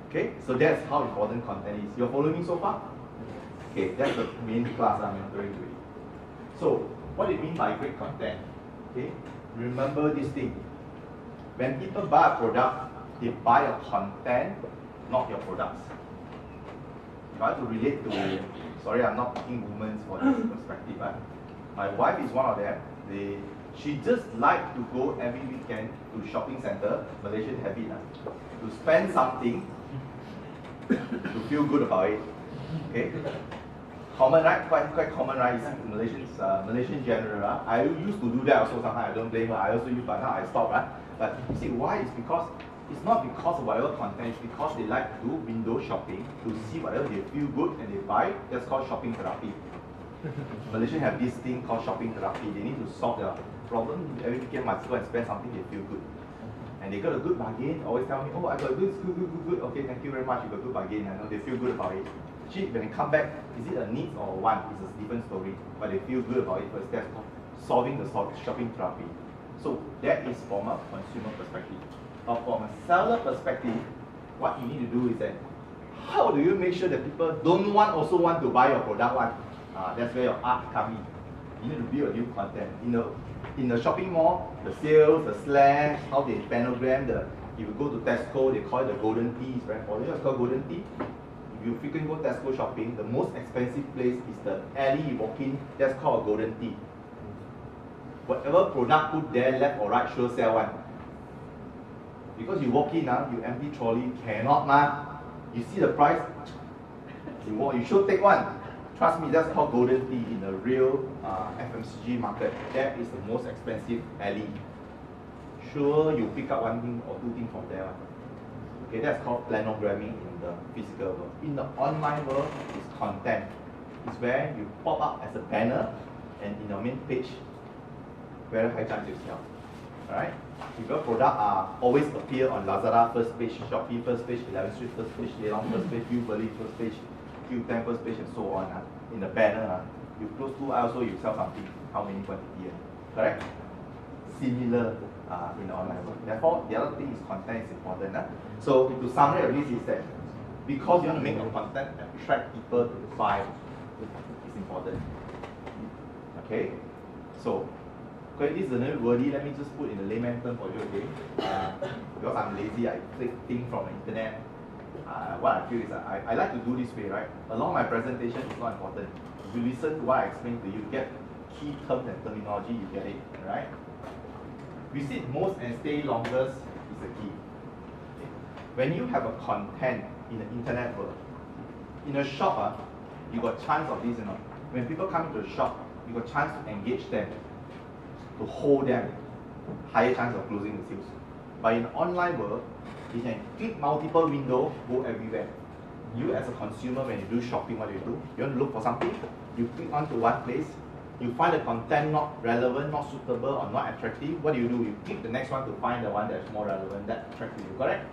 Okay, so that's how important content is. You're following me so far? Okay, that's the main class I'm referring to. So, what do you mean by great content? Okay, remember this thing. When people buy a product, they buy a content, not your products. If I have to relate to, sorry, I'm not picking women for this perspective, but my wife is one of them. She just like to go every weekend to shopping center, Malaysian habit, to spend something to feel good about it. Okay, common, right? Quite common, right? It's Malaysian general. I used to do that also. Sometimes I don't blame her. I also use, but now I stop, right? But you see, why? It's because it's not because of whatever content. It's because they like to do window shopping to see whatever they feel good and they buy. That's called shopping therapy. Malaysians have this thing called shopping therapy. They need to solve their problem. Every weekend must go and spend something they feel good. And they got a good bargain. Always tell me, oh, I got a good. Okay, thank you very much. You got a good bargain. I know they feel good about it. Actually, when they come back, is it a need or a want? It's a different story. But they feel good about it first. That's called solving the shopping therapy. So that is from a consumer perspective. But from a seller perspective, what you need to do is that how do you make sure that people don't also want to buy your product one? That's where your art comes in. You need to build a new content. In the shopping mall, the sales, the slang, how they panogram, if you go to Tesco, they call it the golden tea. It's very important. It's called golden tea. If you frequently go Tesco shopping, the most expensive place is the alley you walk in. That's called a golden tea. Whatever product put there, left or right, sure sell one. Because you walk in, you empty trolley, cannot You see the price, you should take one. Trust me, that's called golden tea in the real FMCG market. That is the most expensive alley. Sure, you pick up one thing or two things from there. Okay, that's called planogramming in the physical world. In the online world, it's content. It's where you pop up as a banner and in your main page, very high chance you sell. Alright? If your product always appear on Lazada first page, Shopee first page, 11 Street first page, Leilong first page, Uberly first page, Q10 first page and so on. In the banner, you close 2 eye also you sell something. How many quantity? Correct? Similar in the online world. Therefore, the other thing is content is important. So to summarize this is that because you want to make your content attract people to buy, it's important. Okay? So okay, this is a little wordy, let me just put in a layman term for you, okay? Because I'm lazy, I take things from the internet. What I feel is I like to do this way, right? Along my presentation, it's not important. If you listen to what I explain to you, get key terms and terminology, you get it, right? Visit most and stay longest is the key. Okay? When you have a content in the internet world, in a shop, you got chance of this, When people come into the shop, you got chance to engage them, to hold them, higher chance of closing the sales. But in the online world, you can click multiple windows, go everywhere. You as a consumer, when you do shopping, what do? You want to look for something, you click onto one place, you find the content not relevant, not suitable, or not attractive. What do? You click the next one to find the one that's more relevant, that attractive you, correct?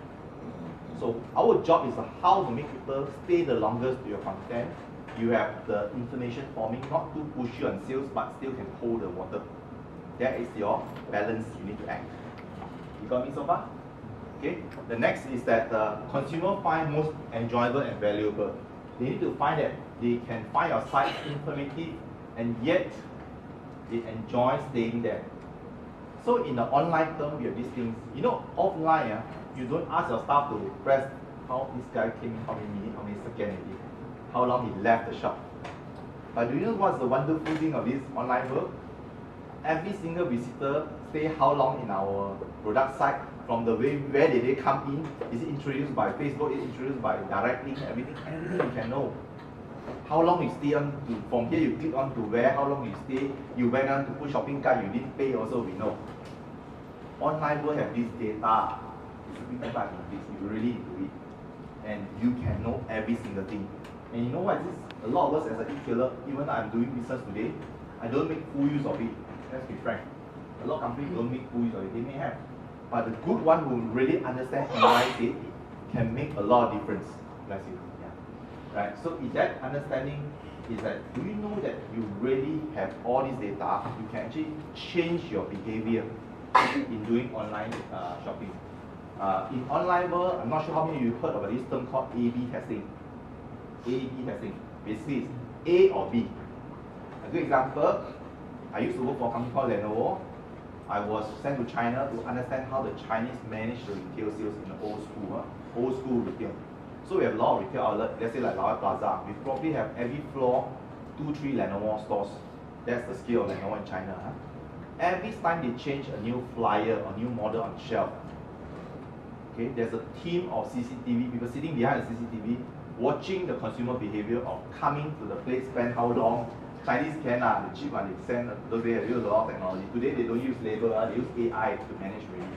So our job is how to make people stay the longest to your content. You have the information forming, not too pushy on sales, but still can hold the water. That is your balance you need to act. You got me so far? Okay. The next is that the consumer find most enjoyable and valuable. They need to find that they can find your site informative and yet they enjoy staying there. So in the online term, we have these things. Offline, you don't ask your staff to press how this guy came in, how many minutes, how many seconds, how long he left the shop. But do you know what's the wonderful thing of this online world? Every single visitor stay how long in our product site, from the way where did they come in, is it introduced by Facebook, is it introduced by direct link, everything you can know. How long you stay on from here you click on to where, how long you stay, you went on to put shopping cart, you didn't pay also, we know. Online will have this data, you really do it. And you can know every single thing. And you know what is this? A lot of us as an e-tailer, even though I'm doing business today, I don't make full use of it. Let's be frank. A lot of companies don't make full use of it. They may have. But the good one who really understands and analyze it can make a lot of difference. Bless you. Yeah. Right? So is that understanding is that, do you know that you really have all this data, you can actually change your behavior in doing online shopping. In online world, I'm not sure how many of you heard about this term called A/B testing. A/B testing. Basically, it's A or B. A good example, I used to work for a company called Lenovo. I was sent to China to understand how the Chinese manage the retail sales in the old school retail. So we have a lot of retail outlets, let's say like Lawai Plaza. We probably have every floor 2-3 Lenovo stores. That's the scale of Lenovo in China. Every time they change a new flyer or new model on shelf, okay, there's a team of CCTV people sitting behind the CCTV watching the consumer behavior of coming to the place, spend how long. Chinese can, the cheap one, they send, those days they use a lot of technology. Today they don't use label, they use AI to manage really.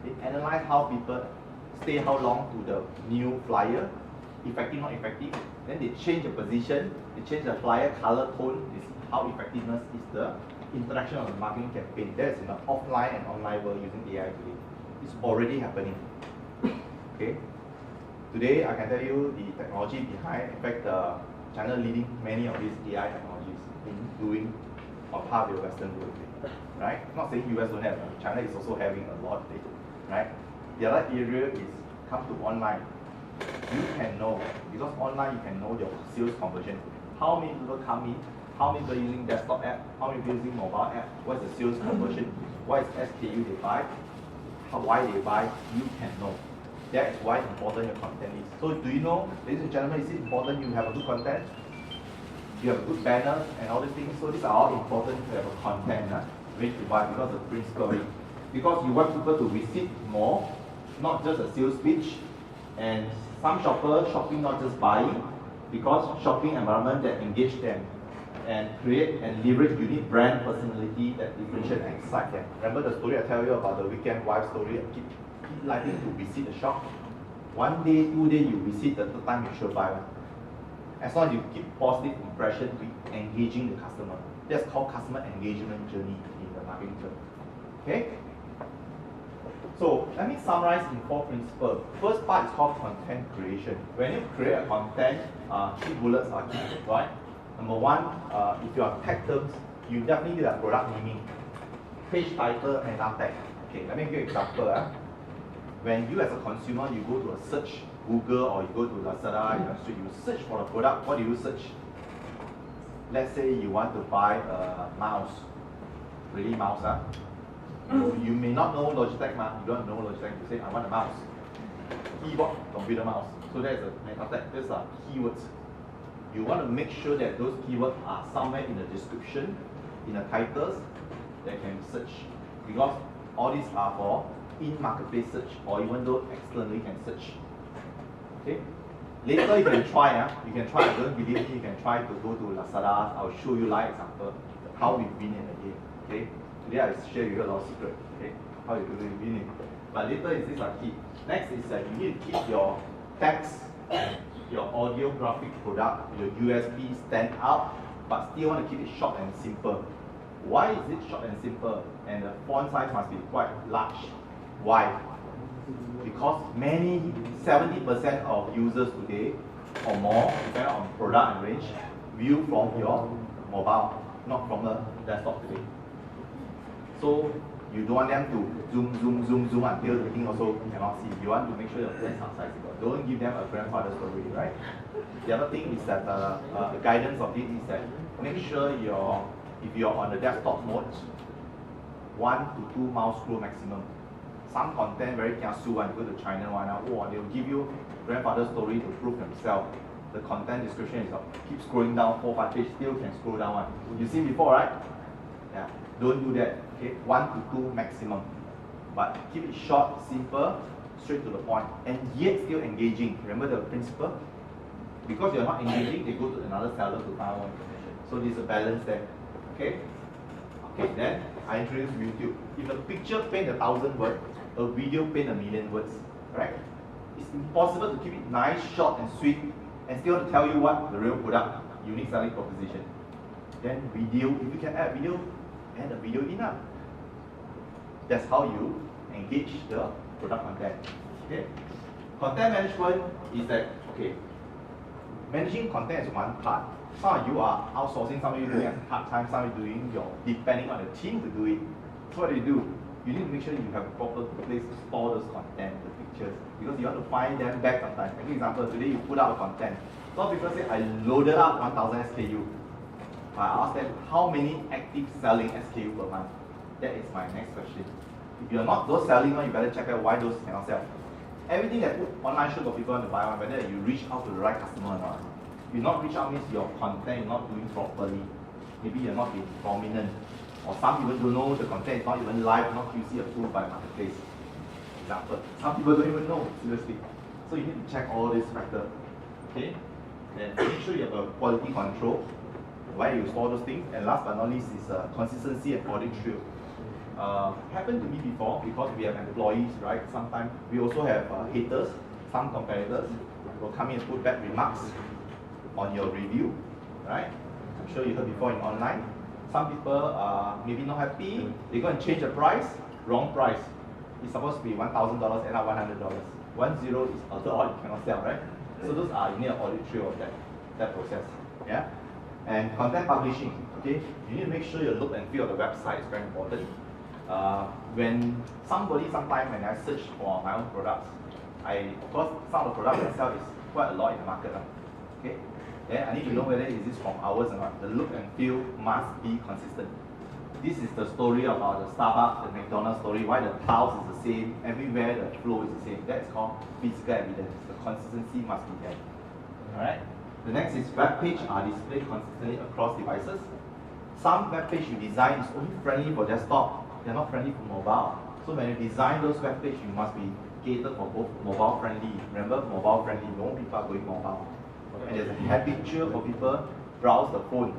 They analyze how people stay how long to the new flyer, effective, not effective. Then they change the position, they change the flyer color tone, is how effectiveness is the interaction of the marketing campaign. That is in the offline and online world using AI today. It's already happening. Okay. Today I can tell you the technology behind, in fact, China leading many of these AI technologies in doing or part of the Western world, right? Not saying US don't have, China is also having a lot of it, right? The other area is come to online. You can know, because online you can know your sales conversion. How many people come in, how many people using desktop app, how many people using mobile app, what's the sales conversion, what is SKU they buy, why they buy, you can know. That is why important your content is. So do you know, ladies and gentlemen, is it important you have a good content? You have a good banner and all these things. So these are all important to have a content, which you buy because of the principle. Because you want people to visit more, not just a sales pitch. And some shoppers shopping not just buying, because shopping environment that engage them and create and leverage unique brand personality that differentiate and excite them. Remember the story I tell you about the weekend wife story? Keep liking to visit the shop. 1 day, 2 days you visit, the third time you should buy one. As long as you keep positive impression with engaging the customer. That's called customer engagement journey in the marketing term. Okay? So let me summarize in 4 principles. First part is called content creation. When you create a content, key bullets are key, right? Number 1, if you are tech terms, you definitely need a product naming. Page title and tag. Okay, let me give you an example. When you as a consumer, you go to a search, Google or you go to Lazada, you search for a product, what do you search? Let's say you want to buy a mouse, really mouse. You may not know Logitech, you don't know Logitech, you say I want a mouse. Keyboard, computer mouse. So that's a meta tag, these are keywords. You want to make sure that those keywords are somewhere in the description, in the titles, that can be searched. Because all these are for in-marketplace search, or even though externally can search. Okay? Later you can try, I don't believe me, you can try to go to Lazada. I'll show you live example, how we win in the game. Okay? Today I share with you a lot of secret. Okay? How you do winning. But later is this are key. Next is that you need to keep your text, your audio graphic product, your USB stand out, but still want to keep it short and simple. Why is it short and simple? And the font size must be quite large. Why? Because 70% of users today or more, depending on product and range, view from your mobile, not from the desktop today. So you don't want them to zoom until the thing also cannot see. You want to make sure your plans are sizable. Don't give them a grandfather story, right? The other thing is that the guidance of this is that make sure if you're on the desktop mode, 1 to 2 mouse scroll maximum. Some content very kiasu and go to China one, they'll give you grandfather story to prove themselves. The content description is keep scrolling down 4-5 pages, still can scroll down one. You see before, right? Yeah. Don't do that. Okay, 1 to 2 maximum. But keep it short, simple, straight to the point, and yet still engaging. Remember the principle? Because you're not engaging, they go to another seller to find more information. So there's a balance there. Okay? Okay, then I introduce YouTube. If a picture paint 1,000 words, a video paint 1,000,000 words, right? It's impossible to keep it nice, short, and sweet, and still to tell you what the real product, unique selling proposition. Then video, if you can add video, add a video in. That's how you engage the product content. Okay? Content management is that, okay, managing content is one part. Some of you are outsourcing, some of you doing it part-time, some of you doing depending on the team to do it. So what do? You need to make sure you have a proper place to store those content, the pictures because you want to find them back sometimes. For example, today you put out content. Some people say, I loaded up 1,000 SKU. I ask them, how many active selling SKU per month? That is my next question. If you're not those selling one, you better check out why those cannot sell. Everything that put online show for people want to buy one, whether you reach out to the right customer or not. If you not reach out means your content is not doing properly. Maybe you're not being prominent. Or some people don't know the content is not even live, not QC approved by marketplace. Example. Some people don't even know, seriously. So you need to check all these factors. Okay? And make sure you have a quality control, where you store those things. And last but not least is consistency and audit trail. Happened to me before because we have employees, right? Sometimes we also have haters, some competitors will come in and put bad remarks on your review, right? I'm sure you heard before in online. Some people maybe not happy, they go and change the price, wrong price. It's supposed to be $1,000 and not $100. 10 is after all you cannot sell, right? So those are, you need an audit trail of that process. Yeah? And content publishing, okay? You need to make sure your look and feel of the website is very important. When sometime when I search for my own products, of course some of the products I sell is quite a lot in the market. Okay? Then I need to know whether is this from ours or not. The look and feel must be consistent. This is the story about the Starbucks, the McDonald's story, why the tiles is the same, everywhere the flow is the same. That is called physical evidence. The consistency must be there. Alright? The next is web page are displayed consistently across devices. Some web page you design is only friendly for desktop. They're not friendly for mobile. So when you design those web page, you must be catered for both mobile friendly. Remember, mobile friendly, no people are going mobile. And there's a habitual for people browse the phone.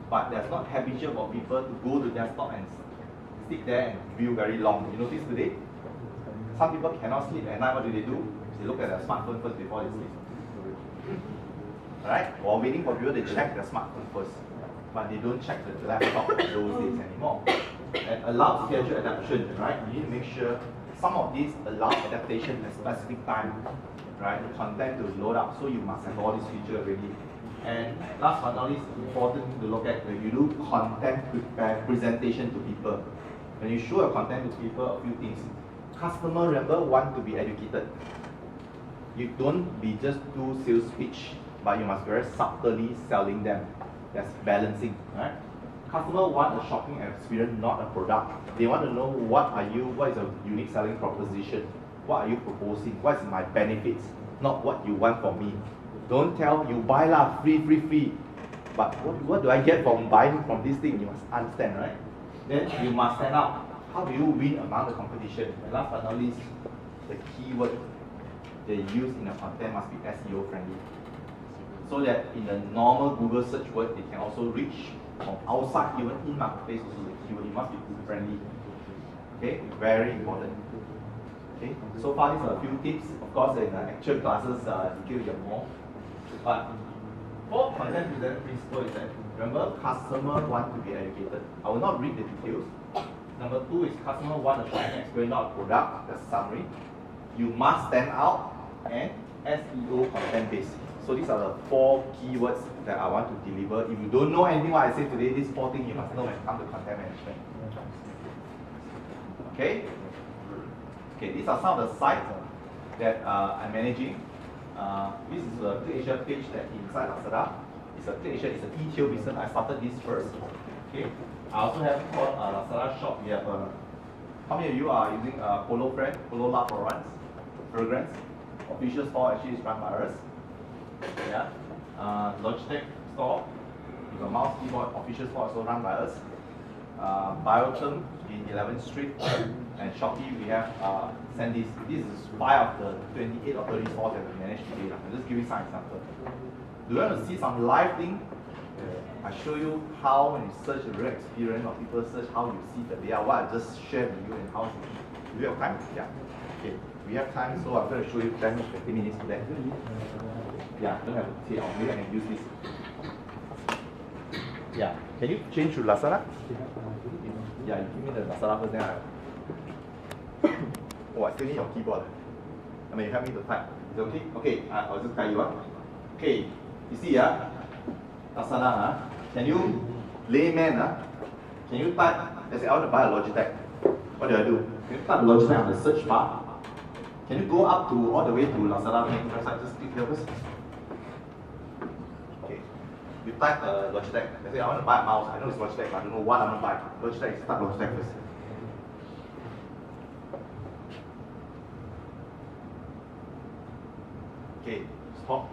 But there's not habitual for people to go to desktop and sit there and view very long. You notice today? Some people cannot sleep at night. What do? They look at their smartphone first before they sleep. Alright? While waiting for people, they check their smartphone first. But they don't check the laptop those days anymore. And allow schedule adaptation, right? You need to make sure some of these allow adaptation at specific time, right? The content to load up, so you must have all these features ready. And last but not least, important to look at when you do content presentation to people. When you show a content to people, a few things. Customer, remember, want to be educated. You don't be just do sales pitch, but you must very subtly selling them. That's balancing, right? Customer want a shopping experience, not a product. They want to know what is a unique selling proposition, what are you proposing, what is my benefits, not what you want from me. Don't tell you buy lah, free. But what do I get from buying from this thing? You must understand, right? Then you must stand out. How do you win among the competition? And last but not least, the keyword they use in the content must be SEO friendly. So that in the normal Google search word, they can also reach from outside, even in marketplace, also the keyword. It must be Google friendly. Okay, very important. Okay, so far these are a few tips. Of course, in the actual classes, you get more. But for content presentation principle is that, remember, customer want to be educated. I will not read the details. Number 2 is customer want a shopping experience, not a product. That's summary. You must stand out and SEO content based. So these are the 4 keywords that I want to deliver. If you don't know anything what I say today, these 4 things you must know when it comes to content management. Okay? Okay, these are some of the sites that I'm managing. This is a ClickAsia page that inside Lazada. It's a ClickAsia, it's an e-tail business. I started this first. Okay. I also have called Lazada shop. We have how many of you are using Polo Friend, Polo Love for Runs, Fragrance? Official store actually is run by us. Yeah. Logitech store, with a mouse keyboard, official store also run by us. Bioterm in 11th Street, and Shopee we have Sandy's. This is 5 of the 28 or 30 stores that we managed today. I'll just give you some examples. Do you want to see some live thing? I show you how when you search the real experience or people search how you see the layout. What I just shared with you and how do you have time? Yeah. Okay. We have time, so I'm going to show you 10 to 15 minutes for that. Yeah, don't have to say, or maybe I can use this. Yeah. Can you change to Lazada? Yeah, you give me the Lazada first, then oh, I still need your keyboard. I mean, you help me to type. Is it okay? Okay, I'll just guide you up. Okay, you see, Lazada, can you, layman, can you type, let's say I want to buy a Logitech. What do? Can you type Logitech on the search bar? Can you go up to all the way to Lazada main website? Just click here first. Okay. You type Logitech. Let's say I want to buy a mouse. I know it's Logitech, but I don't know what I'm going to buy. Logitech, start Logitech first. Okay, stop.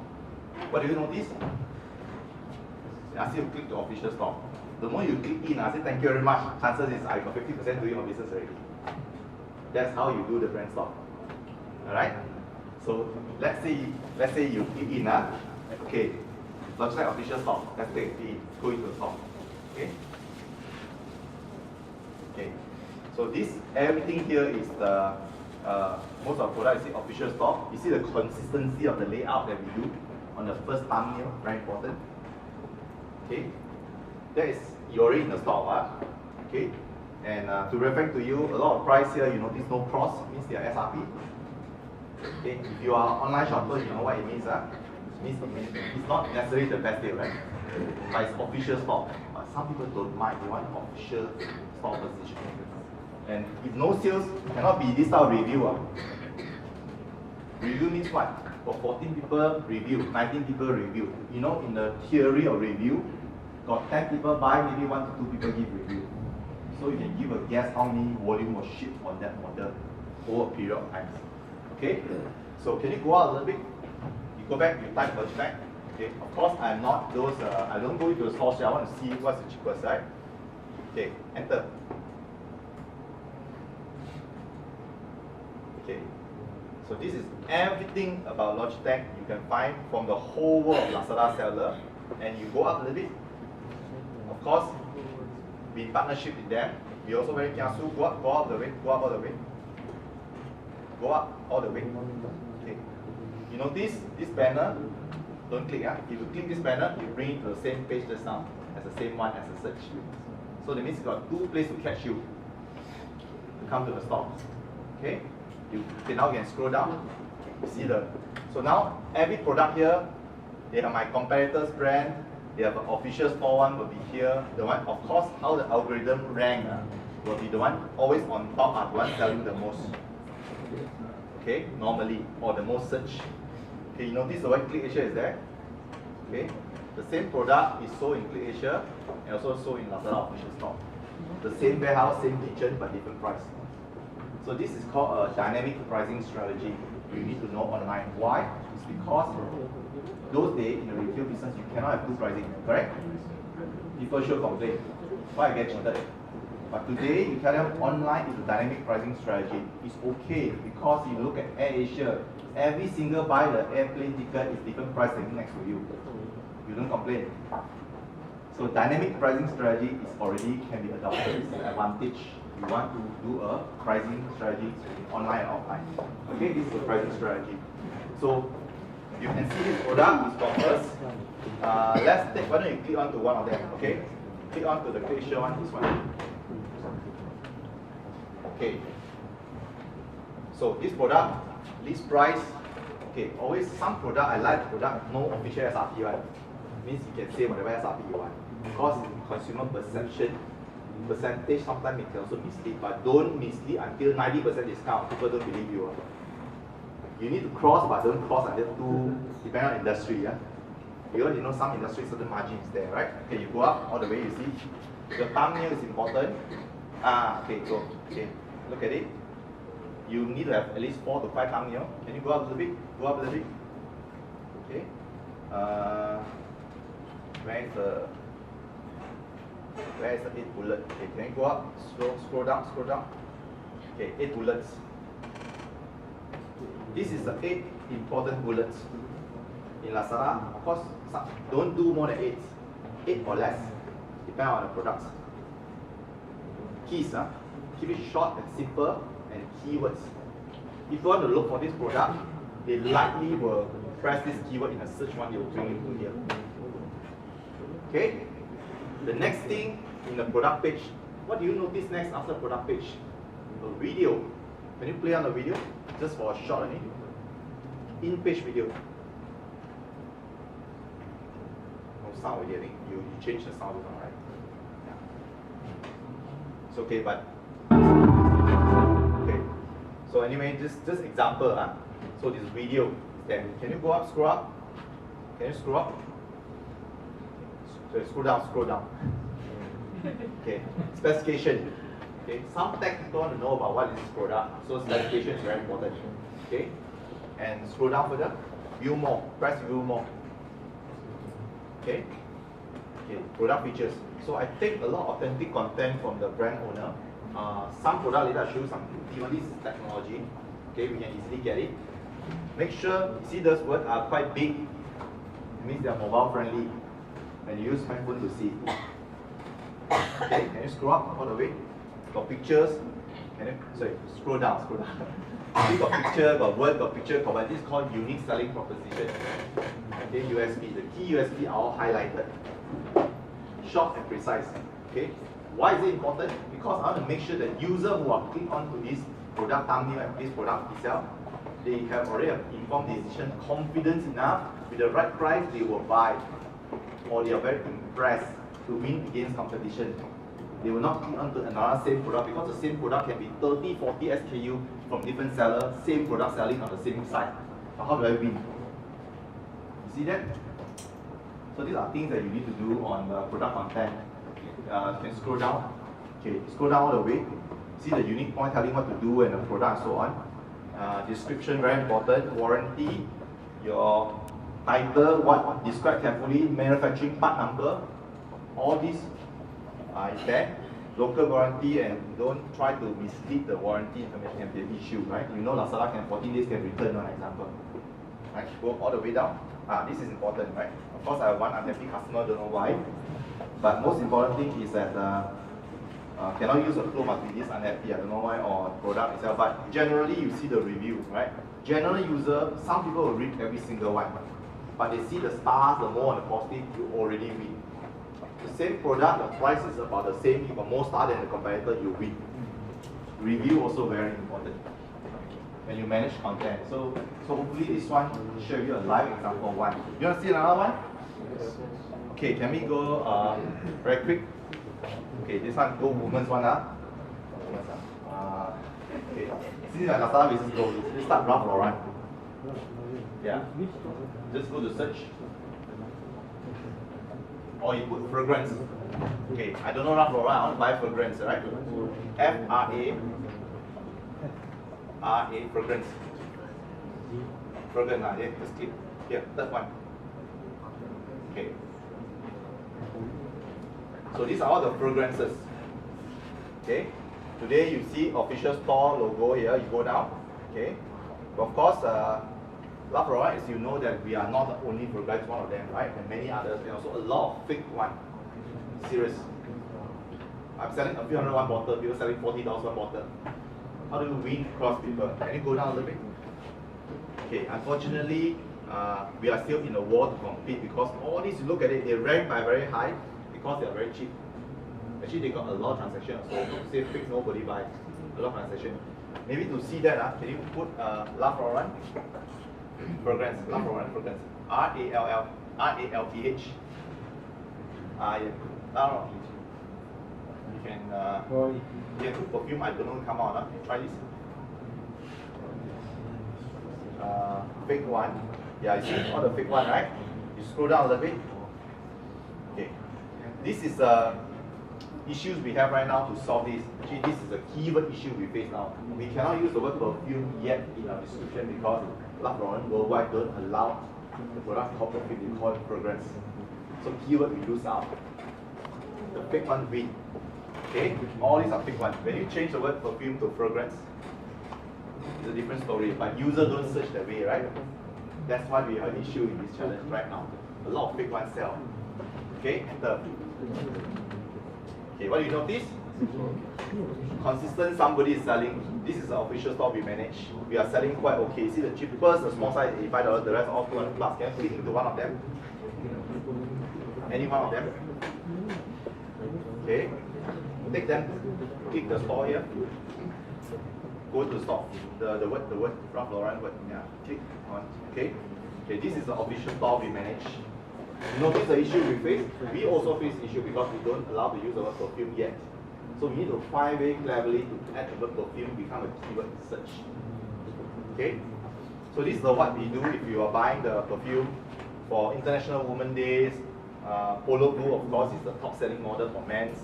What do you notice? It asks you to click the official store. The more you click in, I say thank you very much. Chances is I got 50% doing your business already. That's how you do the brand stock. Alright? So let's say you click in, okay. Logitech official store. Let's take it in. Go into the store. Okay? Okay. So this everything here is the most of the product is the official stock. You see the consistency of the layout that we do on the first thumbnail, very important. Okay, that is you're already in the stock, okay. And to refer to you, a lot of price here, you notice no cross, means they are SRP. Okay, if you are online shopper, you know what it means, It means it's not necessarily the best deal, right? But it's official stock. But some people don't mind, they want official stock position. And if no sales, cannot be this type of review. Review means what? For 14 people review, 19 people review. You know, in the theory of review, got 10 people buy, maybe 1 to 2 people give review. So you can give a guess how many volume was shipped on that model over a period of time. Okay? So can you go out a little bit? You go back, you type Logitech. Okay, of course I'm not those, I don't go into the source, I want to see what's the cheapest, right? Okay, enter. Okay, so this is everything about Logitech you can find from the whole world of Lazada seller, and you go up a little bit. Of course, be in partnership with them. We also very careful. Go up all the way. Go up all the way. Go up all the way. Okay. You notice this banner? Don't click. If you click this banner, you bring it to the same page just now, as the same one as the search. So that means you got 2 places to catch you. To come to the store. Okay. Now you can scroll down. You see so now every product here, they have my competitors' brand. They have an official store one will be here. The one, of course, how the algorithm rank will be the one always on top are the one selling the most. Okay, normally, or the most search. Okay, you notice the word Click Asia is there. Okay, the same product is sold in Click Asia and also sold in Lazada official store. The same warehouse, same kitchen, but different price. So this is called a dynamic pricing strategy. You need to know online. Why? It's because those days in the retail business, you cannot have good pricing, correct? People should complain. Why I get cheated? But today, you tell them online is a dynamic pricing strategy. It's okay because you look at AirAsia, every single buy the airplane ticket is different price sitting next to you. You don't complain. So dynamic pricing strategy is already can be adopted. It's an advantage. You want to do a pricing strategy online and offline. Okay, this is a pricing strategy. So you can see this product is for us. Let's take, why don't you click onto one of them, okay? Click onto the Click Asia one, this one. Okay. So this product, list price, okay, always some product, I like the product, no official SRP one. Means you can say whatever SRP you want. Because consumer perception, percentage sometimes it can also mislead, but don't mislead until 90% discount. People don't believe you. You need to cross, but don't cross until too, depending on industry. Because you know some industry certain margin is there, right? Okay, you go up all the way, you see. The thumbnail is important. Okay, go. Okay, look at it. You need to have at least 4 to 5 thumbnail. Can you go up a little bit? Go up a little bit. Okay. Where is the 8 bullet? Okay, can you go up? Scroll down, scroll down. Okay, 8 bullets. This is the 8 important bullets in Lazada. Of course, don't do more than 8. 8 or less, depending on the products. Keys, keep it short and simple, and keywords. If you want to look for this product, they likely will press this keyword in a search one, they will bring you to here. Okay? The next thing in the product page, what do you notice next after product page? A video. Can you play on the video? Just for a short only. In-page video. No sound already, I think. You change the sound, right? Yeah. It's okay, but okay. So anyway, just example. So this video, then can you go up, scroll up? Can you scroll up? So scroll down. Okay, specification. Okay, some technical want to know about what is this product, so specification is very important. Okay, and scroll down further. View more. Press view more. Okay. Okay. Product features. So I take a lot of authentic content from the brand owner. Some product later I show you some. Even this is technology. Okay, we can easily get it. Make sure you see those words are quite big. It means they are mobile friendly. When you use my phone to see. Okay, can you scroll up all the way? Got pictures. Scroll down. You got picture, got word, got picture, but this is called unique selling proposition. Okay, USP. The key USP are all highlighted. Short and precise. Okay. Why is it important? Because I want to make sure that user who are click onto this product thumbnail and this product itself, they have already an informed decision, confidence enough with the right price they will buy, or they are very impressed to win against competition. They will not click onto another same product because the same product can be 30, 40 SKU from different sellers, same product selling on the same site. So how do I win? You see that? So these are things that you need to do on the product content. You can scroll down. Okay, scroll down all the way. See the unique point telling what to do and the product and so on. Description very important. Warranty. Your title, what describe carefully. Manufacturing part number. All these are there. Local warranty, and don't try to mislead the warranty information can be an issue, right? You know Lazada can 14 days can return, one example. Right? Go all the way down. This is important, right? Of course, I have one unhappy customer, don't know why. But most important thing is that cannot use a flow, must be this unhappy, I don't know why, or product itself. But generally, you see the review, right? General user, some people will read every single one. But they see the stars, the more on the positive, you already read. The same product, the price is about the same. If you got more star than the competitor, you win. Review also very important when you manage content. So hopefully this one will show you a live example one. You want to see another one? Okay, can we go very quick? Okay, this one go women's one. Okay, this is like Lazada business go. Let's start Ralph Lauren. Yeah, just go to search. Or you put fragrance. Okay, I don't know Ralph Lauren, I want to buy fragrance, right? F-R-A, fragrance. Fragrance, yeah, just click. Here, third one. Okay. So these are all the fragrances. Okay. Today you see official store logo here, you go down. Okay. But of course, Ralph Lauren, as you know that we are not only fragrance one of them, right? And many others, and also a lot of fake one. Serious. I'm selling a few hundred one bottle, people selling $40 one bottle. How do you win across people? Can you go down a little bit? Okay, unfortunately, we are still in a war to compete because all these, you look at it, they rank by very high because they are very cheap. Actually, they got a lot of transactions, so say fake nobody buys. A lot of transactions. Maybe to see that, can you put Ralph Lauren? Fragrance, Ralph Lauren fragrance. R-A-L-P-H. Yeah. You can put perfume, I don't know, come out. Try this. Fake one. Yeah, you see all the fake one, right? You scroll down a little bit. Okay. This is issues we have right now to solve this. Actually, this is a keyword issue we face now. We cannot use the word perfume yet in our description because Ralph Lauren worldwide don't allow the product called perfume, they call it fragrance. So keyword we lose out. The fake one win. Okay? All these are fake ones. When you change the word perfume to fragrance, it's a different story. But users don't search that way, right? That's why we have an issue in this challenge right now. A lot of fake ones sell. Okay? Enter. Okay, what do you notice? Consistent, somebody is selling. This is the official store we manage. We are selling quite okay. See the cheapest, the small size $85, the rest all 200 plus. Can you click into one of them? Any one of them? Okay. Take them, click the store here. Go to the store. The word, Ralph Lauren word. Yeah. Click on. Okay. Okay, this is the official store we manage. Notice the issue we face. We also face issue because we don't allow to use the word perfume yet. So we need to find very cleverly to add the word perfume become a keyword search. Okay? So this is what we do if you are buying the perfume for International Women's Days. Polo Blue, of course, is the top selling model for men's.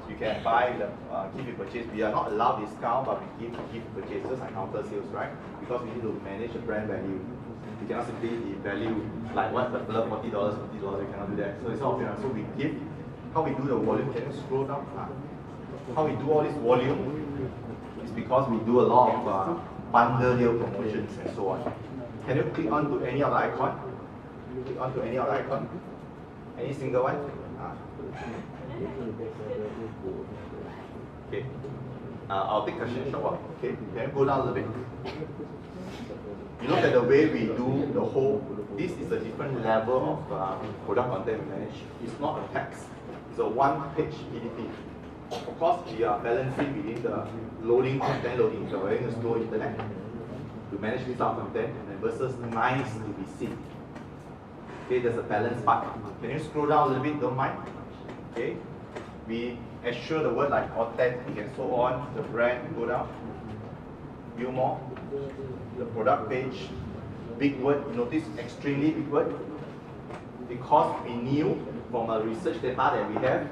You can buy the give you purchase. We are not allowed discount, but we give purchase just like counter sales, right? Because we need to manage the brand value. We cannot simply value like what the club $40, $50. We cannot do that. So it's all so we give. How we do the volume? Can you scroll down? How we do all this volume is because we do a lot of bundle deal promotions and so on. Can you click on to any other icon? Click on to any other icon? Any single one? Okay. I'll take question short one. Okay. Can you go down a little bit? You look at the way we do the whole. This is a different level of product content we manage. It's not a text. It's a one-page PDP. Of course, we are balancing within the loading content loading. So we're going to slow internet to manage this out content and versus nice to be seen. Okay, there's a balance part. Can you scroll down a little bit? Don't mind. Okay, we assure the word like authentic and so on. The brand go down. View more. The product page. Big word. You notice extremely big word because we knew from a research data that we have,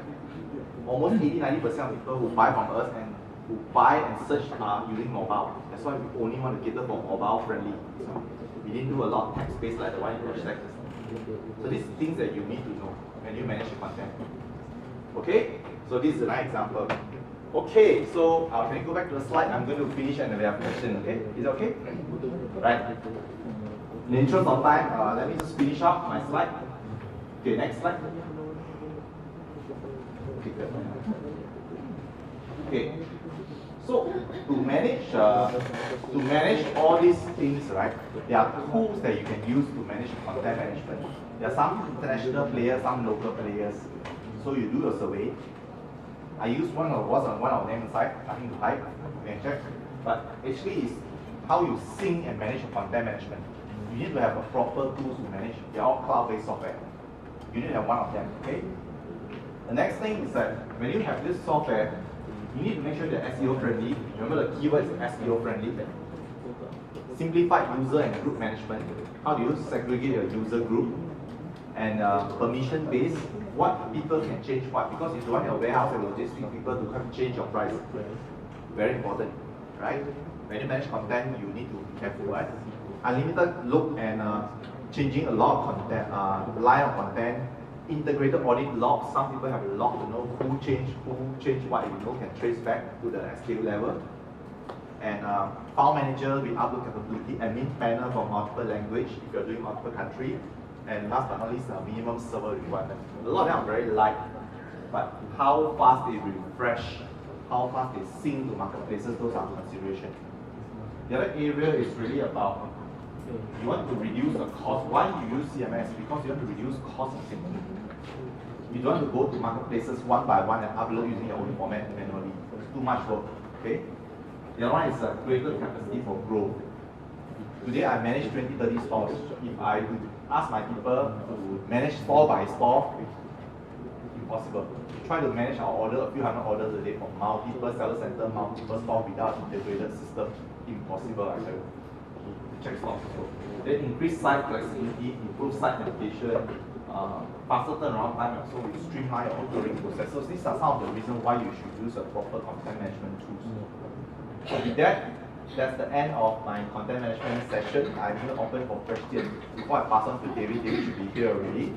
almost 80-90% of people who buy from us and who buy and search are using mobile. That's why we only want to cater for mobile friendly. So we didn't do a lot of text-based like the one in hashtag. So these are things that you need to know when you manage your content. Okay? So this is another example. Okay, so can you go back to the slide? I'm going to finish and then we have a question, okay? Is it okay? Right. In the interest of time, let me just finish up my slide. Okay, next slide. Okay, good. Okay. So to manage all these things, right? There are tools that you can use to manage content management. There are some international players, some local players. So you do your survey. I use one of them inside, nothing to hide. You can check. But actually, it's how you sync and manage your content management. You need to have a proper tools to manage. They're all cloud-based software. You need to have one of them. Okay. The next thing is that when you have this software, you need to make sure they're SEO friendly. Remember the keyword is SEO friendly. Simplified user and group management. How do you segregate your user group? And permission based. What people can change what? Because if you want your warehouse and logistics people to come change your price. Very important, right? When you manage content, you need to be careful, right? Unlimited look and changing a lot of content, line of content. Integrated audit log. Some people have a log to know who changed what, you know, can trace back to the SKU level. And file manager with upload capability, admin panel for multiple language if you're doing multiple country. And last but not least, minimum server requirement. A lot of them are very light, but how fast they refresh, how fast they sync to marketplaces, those are consideration. The other area is really about you want to reduce the cost. Why you use CMS? Because you want to reduce cost of syncing. You don't want to go to marketplaces one by one and upload using your own format manually. It's too much work. Okay. The other one is a greater capacity for growth. Today I manage 20-30 stores. If I ask my people to manage store by store, impossible. Try to manage our order, a few hundred orders a day from multiple seller center, multiple store without integrated system. Impossible, I tell you. Check stocks also. Then increase site flexibility, improve site navigation, faster turnaround time, so we streamline your ordering process. So these are some of the reasons why you should use a proper content management tools. So with that, that's the end of my content management session. I'm going to open for questions. Before I pass on to David, David should be here already.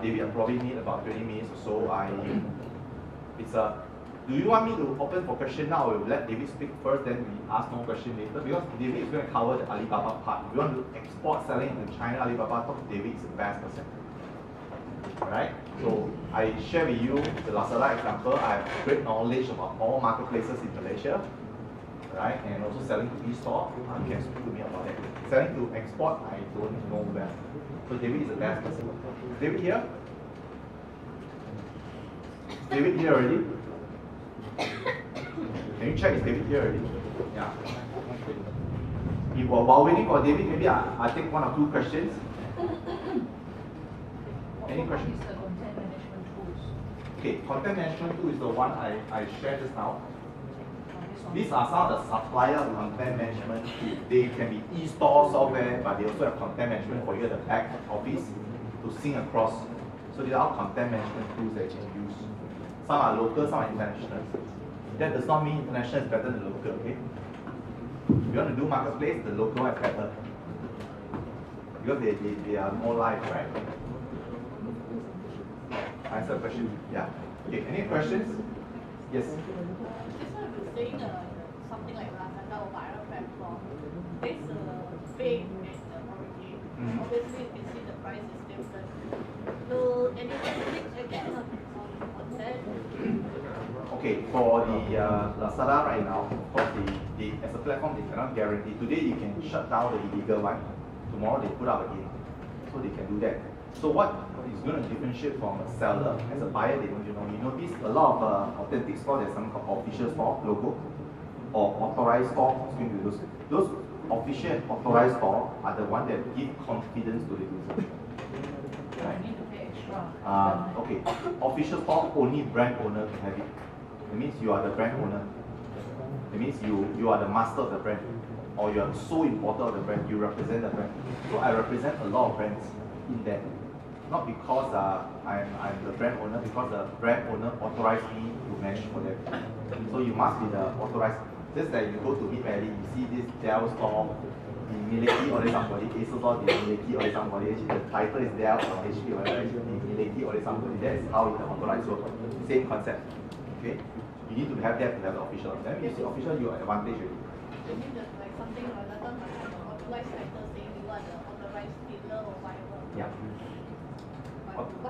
David, I probably need about 20 minutes or so. Do you want me to open for question now, or we'll let David speak first, then we ask more questions later? Because David is going to cover the Alibaba part. If you want to export selling into China, Alibaba, talk to David is the best person. Alright? So I share with you the Lazada example. I have great knowledge about all marketplaces in Malaysia. Right? And also selling to e-store. You can speak to me about that. Selling to export, I don't know well. So David is the best person. David here? David here already? Can you check is David here already? Yeah. While waiting for David, maybe I take one or two questions. Any questions? What is the content management tools? Okay, content management tool is the one I shared just now. These are some of the supplier content management tools. They can be e-store software, but they also have content management for you at the back office to sync across. So these are content management tools that you can use. Some are local, some are international. That does not mean international is better than local, okay? If you want to do marketplace, the local is better. Because they are more live, right? Answer the question. Yeah. Okay, any questions? Yes. Just now you were saying something like Lazada or viral platform. There's a fake and the origin. Obviously you can see the price is different. Will anyone check on that? Okay, for the Lazada right now, of course, they as a platform, they cannot guarantee. Today you can shut down the illegal one. Tomorrow they put up again. So they can do that. So what is going to differentiate from a seller? As a buyer, they don't know. You notice a lot of authentic store, there's some called official store logo or authorized store. Those official and authorized store are the ones that give confidence to the user. Right? Need to pay extra. Okay, official store only brand owner can have it. It means you are the brand owner. It means you are the master of the brand, or you are the sole importer of the brand. You represent the brand. So I represent a lot of brands in that. Not because I'm the brand owner, because the brand owner authorized me to manage for them. So you must be the authorized. Just like you go to Mid Valley, you see this Dell store, the Miliki or somebody, Acer store, the Miliki or somebody. Actually, the title is Dell or HP or whatever, the Miliki or somebody. That is how it's authorized. So same concept. Okay, you need to have that to have the official. Then you see official, you are advantage already. You mean that like something like that one have an authorized title saying you are the authorized dealer or whatever. Yeah.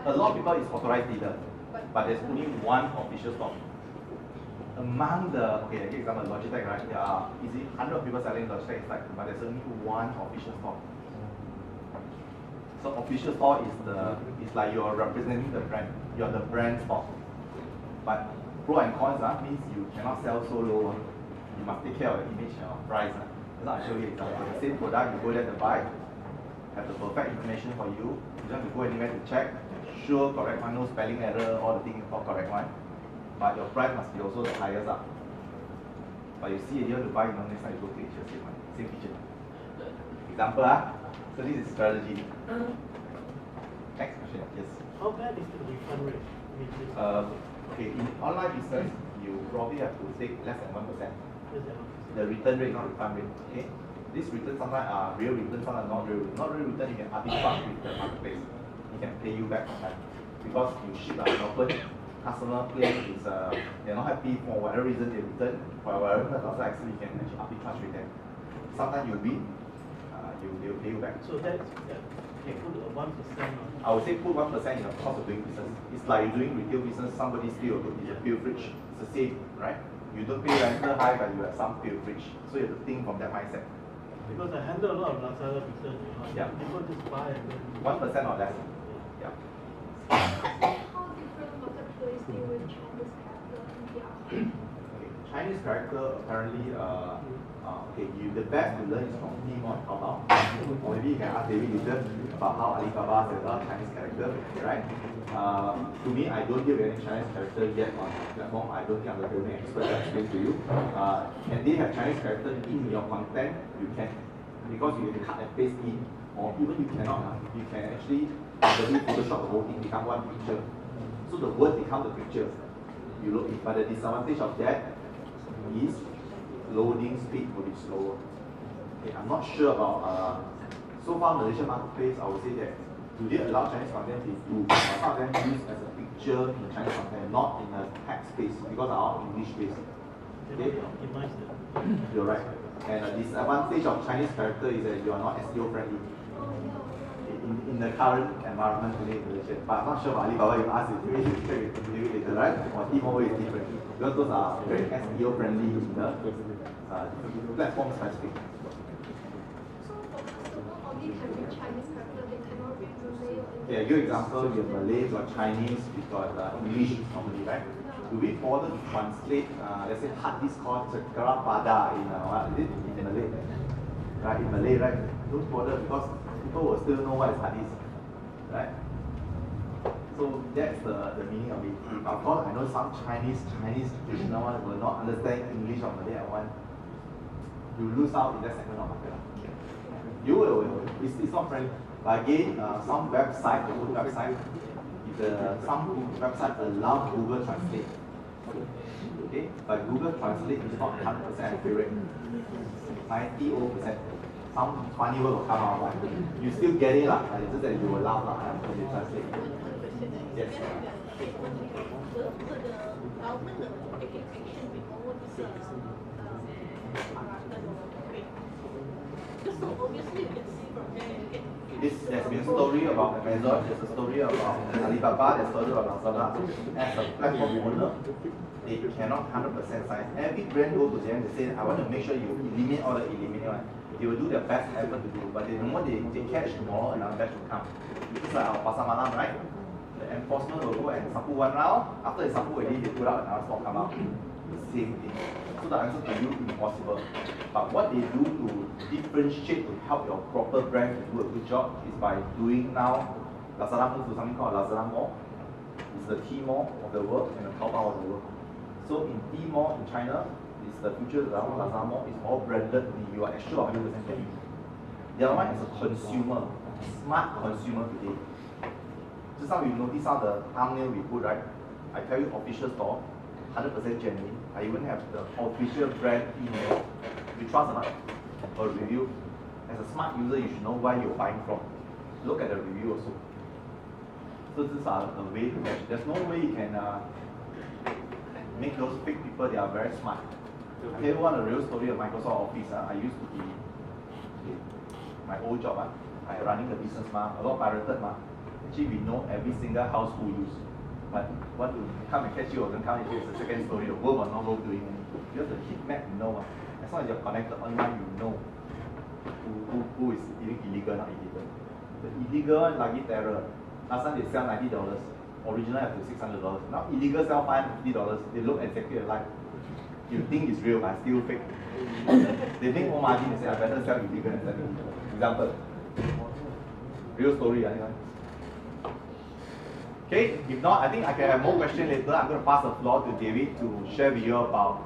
A lot of people is authorized dealer, but there's only one official store. Among the, okay, I give example, Logitech, right? There are, 100 people selling Logitech, but there's only one official store. So official store is like you're representing the brand. You're the brand store. But pro and cons means you cannot sell so low. You must take care of the image and price. That's not show you example. The same product, you go there to buy, have the perfect information for you. You don't have to go anywhere to check. Sure, correct one, no spelling error, all the things all correct one. But your price must be also the highest up. But you see, you want to buy, next time you go to the same feature. Example, so this is strategy. Next question, yes. How bad is the refund rate? Okay, in online business, you probably have to take less than 1%. The return rate, not refund rate. Okay, this return sometimes are real return, sometimes not real. Not real return, you can arbitrage with the marketplace. It can pay you back on time because you ship an open. Customer claim is they're not happy for whatever reason they return. For whatever purpose, actually you can actually arbitrage with them. Sometimes you win, they will pay you back. So that's you put a 1% on. I would say put 1% in the cost of doing business. It's like you're doing retail business, somebody steal a pilferage. It's the same, right? You don't pay rental high, but you have some pilferage. So you have to think from that mindset. Because I handle a lot of Lazada business, Yeah. people just buy and then 1% or less. Yeah. How different marketplace deal with Chinese character and the other? Okay. Chinese character apparently okay, the best to learn is from Tmall and Taobao. Or maybe you can ask David Little about how Alibaba sells Chinese character, right? To me, I don't deal with any Chinese character yet on the platform. I don't think I'm the domain expert to explain to you. Can they have Chinese character in your content? You can, because you can cut and paste in, or even you cannot. You can actually Photoshop the whole thing, become one picture. So the word becomes the picture. You look it, but the disadvantage of that is loading speed will be slower. Okay, I'm not sure about so far Malaysian marketplace. I would say that do they allow Chinese content? They do. Some of them use as a picture in the Chinese content, not in a text space because they are English based. Okay, you're right. And the disadvantage of Chinese character is that you are not SEO friendly in the current environment today in Malaysia. But I'm not sure about Alibaba. You ask it, maybe later, right? Or Tmall is different because those are very SEO friendly in the platform specific. So for customer only can read Chinese character, they cannot read Malay or English. Yeah, good example, you have Malay, you got Chinese, you got English normally, right? Do we bother to translate, let's say, hard disk called Cakra Pada in Malay? Right, in Malay, right? Don't bother because people will still know what is hard disk, right? So that's the meaning of it. Of course, I know some Chinese traditional one will not understand English or Malay one. You lose out in that segment of market. You will. It's not friendly. But again, some website, the good website, some website allow Google Translate. Okay, but Google Translate is not 100% accurate. 90%. Some funny word will come out, but you still get it, it's just that you will laugh when you translate. Yes. There's been a story about Amazon, there's a story about Alibaba, there's a story about Lazada. As a platform owner, they cannot 100% science. Every brand go to them, they say, I want to make sure you eliminate all the eliminate one. They will do their best effort to do, but the moment they catch tomorrow, another batch will come. It's like our pasar malam, right? The enforcement will go and sapu one round. After they sapu already, they put out another stock come out. The same thing. So the answer to you impossible. But what they do to differentiate to help your proper brand to do a good job is by doing now. Lazada moves to something called Lazada Mall. It's the T-Mall of the world and the Taobao of the world. So in T-Mall in China, it's the future Lazada Mall. It's all branded. You are assured 100% getting. The other one is a consumer, smart consumer today. Just now you notice how the thumbnail we put, right? I tell you official store, 100% genuine. I even have the official brand email. You trust or not? A review. As a smart user, you should know where you're buying from. Look at the review also. So these are a way to match. There's no way you can make those fake people. They are very smart. I tell you one a real story of Microsoft Office. I used to be my old job. I running the business, a lot pirated. Actually, we know every single house who use. But want to come and catch you or don't come and catch you, it's a second story. The worth or not worth doing it. You have the heat map, you know. As long as you're connected online, you know who is doing illegal, not illegal. The illegal one, lucky terror. Last time they sell $90. Original have to $600. Now illegal sell $550. They look exactly alike. You think it's real, but still fake. They make more margin. They say, I better sell illegal than sell illegal. Example. Real story, anyone? Okay, if not, I think I can have more questions later. I'm going to pass the floor to David to share with you about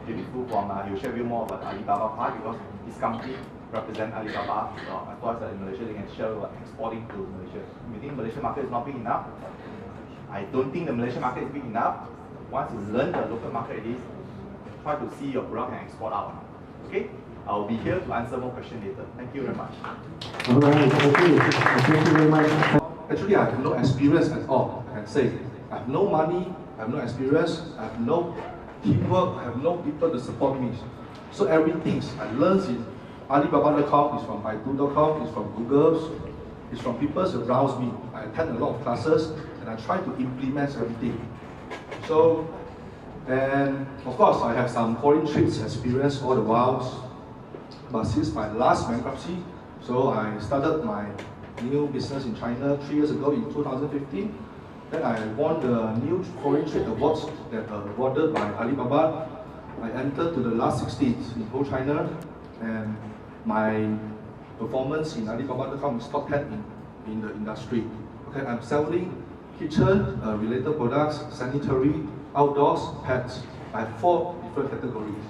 David Fu he'll share with you more about Alibaba part because his company represents Alibaba. Of course, in Malaysia, they can share about exporting to Malaysia. You think the Malaysian market is not big enough? I don't think the Malaysian market is big enough. Once you learn the local market it is, try to see your product and export out. Okay? I'll be here to answer more questions later. Thank you very much. All right, thank you very much. Actually, I have no experience at all, I can say. I have no money, I have no experience, I have no teamwork, I have no people to support me. So everything I learned in Alibaba.com is from Baidu.com, is from Google, is from people around me. I attend a lot of classes and I try to implement everything. So, and of course, I have some foreign trips experience all the while. But since my last bankruptcy, so I started my new business in China 3 years ago in 2015. Then I won the new foreign trade awards that are awarded by Alibaba. I entered to the last 16th in whole China, and my performance in Alibaba.com is top 10 in the industry. Okay, I'm selling kitchen related products, sanitary, outdoors, pets. I have 4 different categories.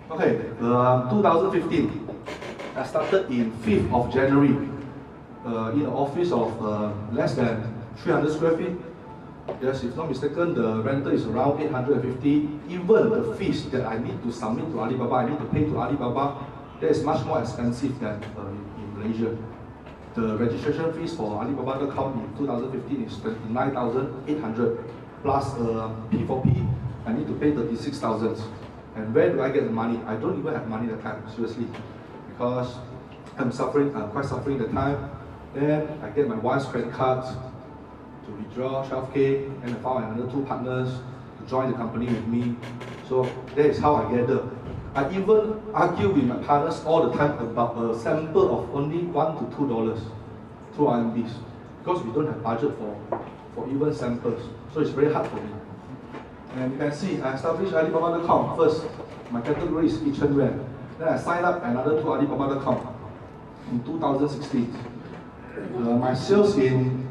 Okay, 2015. I started in 5th of January in an office of less than 300 square feet. Yes, if not mistaken, the rental is around 850. Even the fees that I need to submit to Alibaba, I need to pay to Alibaba, that is much more expensive than in Malaysia. The registration fees for Alibaba.com in 2015 is 29,800 plus P4P. I need to pay 36,000. And where do I get the money? I don't even have money at the time, seriously. Because I'm quite suffering at the time. Then I get my wife's credit card to withdraw 12K, and I found another 2 partners to join the company with me. So that is how I gather. I even argue with my partners all the time about a sample of only $1 to $2 through RMBs, because we don't have budget for even samples. So it's very hard for me. And you can see I established Alibaba.com first. My category is kitchen wear. Then I signed up another to Alibaba.com in 2016. My sales in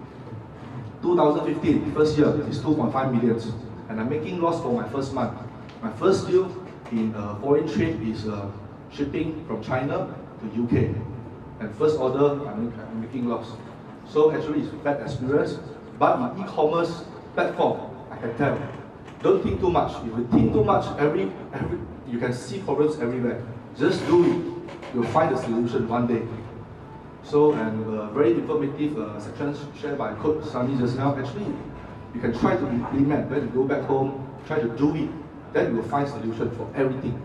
2015, first year, is 2.5 million, and I'm making loss for my first month. My first deal in foreign trade is shipping from China to UK, and first order I'm making loss. So actually it's a bad experience, but in e-commerce platform, I can tell, don't think too much. If you think too much, you can see problems everywhere. Just do it. You'll find a solution one day. So, and very informative sections shared by Coach Sunny just now. Actually, you can try to implement. When you go back home, try to do it. Then you will find solution for everything.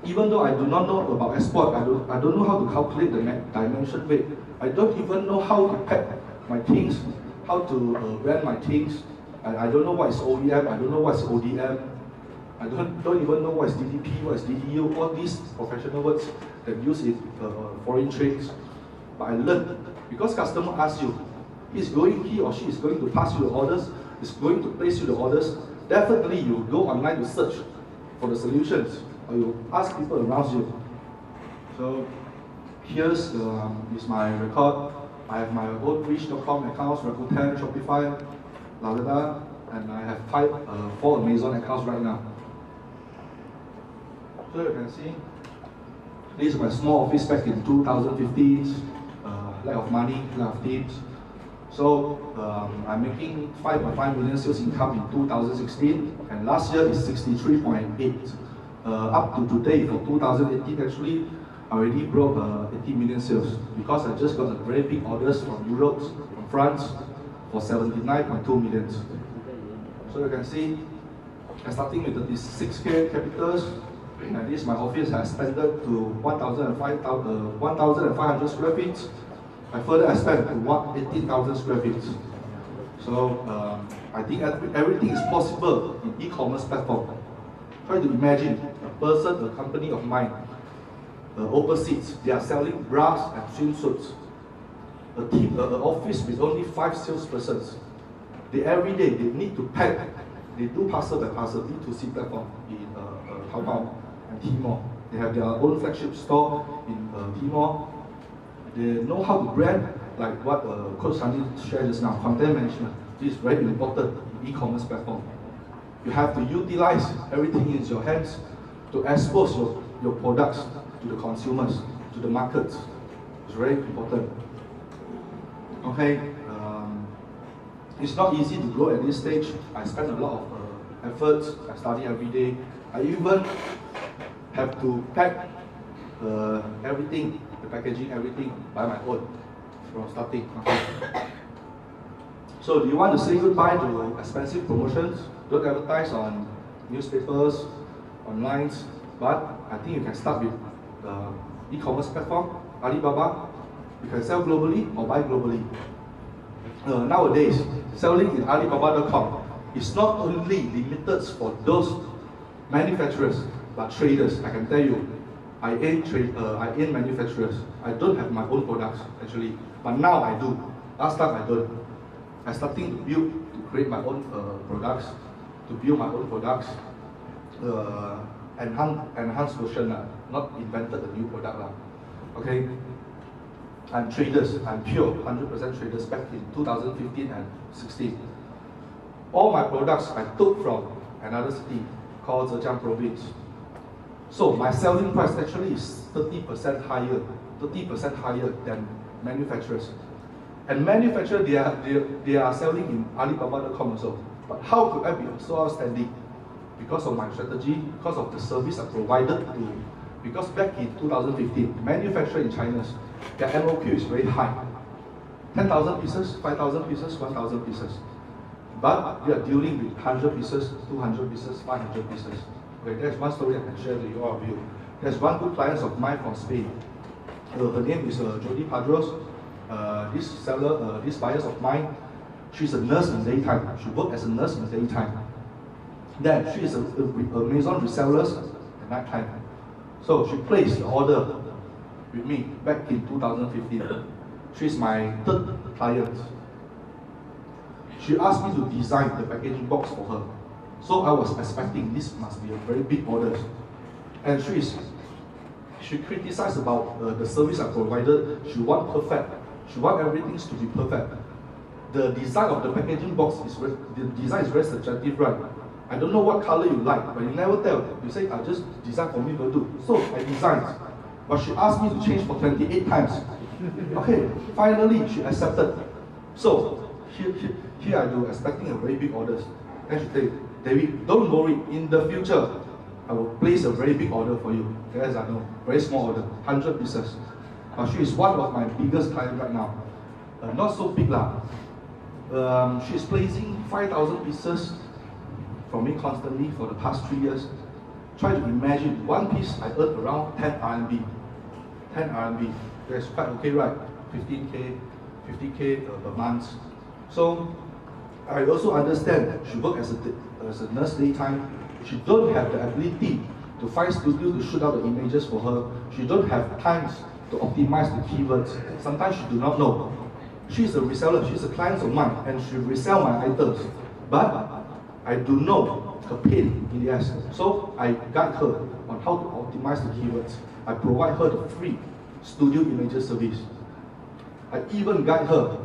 Even though I do not know about export, I don't know how to calculate the dimension weight. I don't even know how to pack my things, how to brand my things. I don't know what is OEM. I don't know what is ODM. I don't even know what is DDP, what is DDU, all these professional words that use in foreign trades. But I learned, because customer asks you, he or she is going to pass you the orders, is going to place you the orders, definitely you go online to search for the solutions, or you ask people around you. So here's is my record. I have my own Wish.com accounts, Rakuten, Shopify, Lazada, and I have 4 Amazon accounts right now. So you can see, this is my small office back in 2015, lack of money, lack of teams. So I'm making 5.5 million sales income in 2016, and last year is 63.8. Up to today, for 2018, actually, I already broke 80 million sales because I just got a very big orders from Europe, from France, for 79.2 million. So you can see, I'm starting with the 6K capitals, and this my office has expanded to 1,500 square feet. I further expand to 18,000 square feet. So I think everything is possible in e-commerce platform. Try to imagine a person, a company of mine, overseas, they are selling bras and swimsuits. An office with only 5 salespersons. Every day they need to pack. They do parcel by parcel, B2C platform in Taobao and Tmall. They have their own flagship store in Tmall. They know how to brand, like what Coach Sunny shared just now, content management. This is very important in e-commerce platform. You have to utilize everything in your hands to expose your products to the consumers, to the markets. It's very important. Okay, it's not easy to grow at this stage. I spend a lot of efforts. I study every day. I even have to pack everything, the packaging, everything by my own from starting. Okay. So do you want to say goodbye to expensive promotions? Don't advertise on newspapers, online, but I think you can start with the e-commerce platform, Alibaba. You can sell globally or buy globally. Nowadays, selling in Alibaba.com is not only limited for those manufacturers, but traders. I can tell you, I ain't manufacturers. I don't have my own products actually, but now I do. Last time I don't. I'm starting to create my own products, to build my own products, enhanced version, not invented a new product. Okay. I'm traders. I'm pure 100% traders back in 2015 and 16. All my products I took from another city called Zhejiang province. So my selling price actually is 30% higher than manufacturers. And manufacturers, they are selling in Alibaba.com also. But how could I be so outstanding? Because of my strategy, because of the service I provided to. Because back in 2015, manufacturer in China, their MOQ is very high. 10,000 pieces, 5,000 pieces, 1,000 pieces. But we are dealing with 100 pieces, 200 pieces, 500 pieces. Okay, that's one story I can share to you all of you. There's one good client of mine from Spain. Her name is Jody Padros. This buyer of mine, she's a nurse in daytime. She worked as a nurse in daytime. Then she is a Amazon reseller at night time. So she placed the order with me back in 2015. She's my third client. She asked me to design the packaging box for her. So I was expecting this must be a very big order. And she criticized about the service I provided. She wants perfect. She wants everything to be perfect. The design of the packaging box the design is very subjective, right? I don't know what color you like, but you never tell. You say, I just design for me, will do. So I designed. But she asked me to change for 28 times. Okay, finally she accepted. So here I do, expecting a very big orders. And she said, David, don't worry, in the future, I will place a very big order for you. As I know, very small order, 100 pieces. But she is one of my biggest clients right now. Not so big lah. She's placing 5,000 pieces from me constantly for the past 3 years. Try to imagine, one piece I earn around 10 RMB. 10 RMB, that's quite okay, right? 15K, 50K per month. So I also understand she works as a nurse daytime. She don't have the ability to find studio to shoot out the images for her. She don't have time to optimize the keywords. Sometimes she do not know. She's a reseller, she's a client of mine, and she resell my items. But I do know her pain in the ass. So I guide her on how to optimize the keywords. I provide her the free studio images service. I even guide her